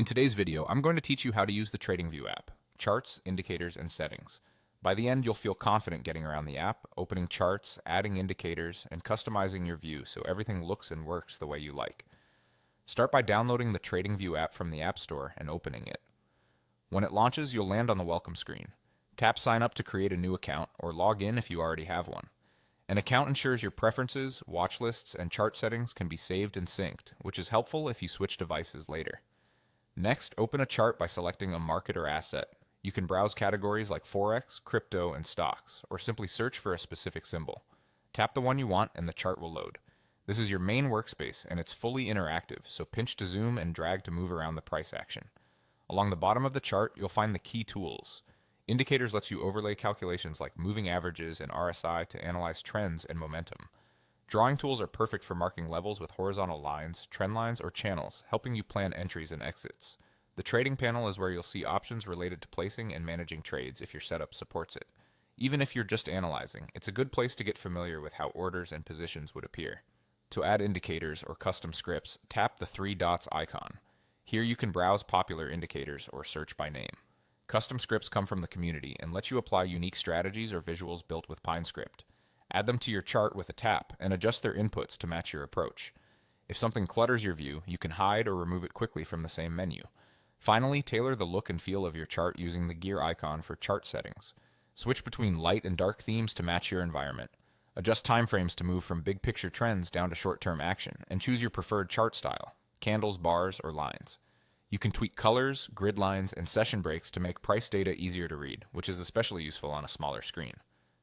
In today's video, I'm going to teach you how to use the TradingView app, charts, indicators, and settings. By the end, you'll feel confident getting around the app, opening charts, adding indicators, and customizing your view so everything looks and works the way you like. Start by downloading the TradingView app from the App Store and opening it. When it launches, you'll land on the welcome screen. Tap Sign Up to create a new account, or log in if you already have one. An account ensures your preferences, watch lists, and chart settings can be saved and synced, which is helpful if you switch devices later. Next, open a chart by selecting a market or asset. You can browse categories like Forex, crypto, and stocks, or simply search for a specific symbol. Tap the one you want and the chart will load. This is your main workspace and it's fully interactive, so pinch to zoom and drag to move around the price action. Along the bottom of the chart, you'll find the key tools. Indicators lets you overlay calculations like moving averages and RSI to analyze trends and momentum. Drawing tools are perfect for marking levels with horizontal lines, trend lines, or channels, helping you plan entries and exits. The trading panel is where you'll see options related to placing and managing trades if your setup supports it. Even if you're just analyzing, it's a good place to get familiar with how orders and positions would appear. To add indicators or custom scripts, tap the three dots icon. Here you can browse popular indicators or search by name. Custom scripts come from the community and let you apply unique strategies or visuals built with PineScript. Add them to your chart with a tap and adjust their inputs to match your approach. If something clutters your view, you can hide or remove it quickly from the same menu. Finally, tailor the look and feel of your chart using the gear icon for chart settings. Switch between light and dark themes to match your environment. Adjust timeframes to move from big picture trends down to short-term action, and choose your preferred chart style, candles, bars, or lines. You can tweak colors, grid lines, and session breaks to make price data easier to read, which is especially useful on a smaller screen.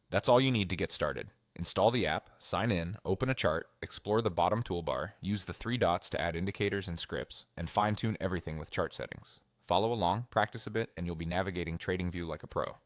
That's all you need to get started. Install the app, sign in, open a chart, explore the bottom toolbar, use the three dots to add indicators and scripts, and fine-tune everything with chart settings. Follow along, practice a bit, and you'll be navigating TradingView like a pro.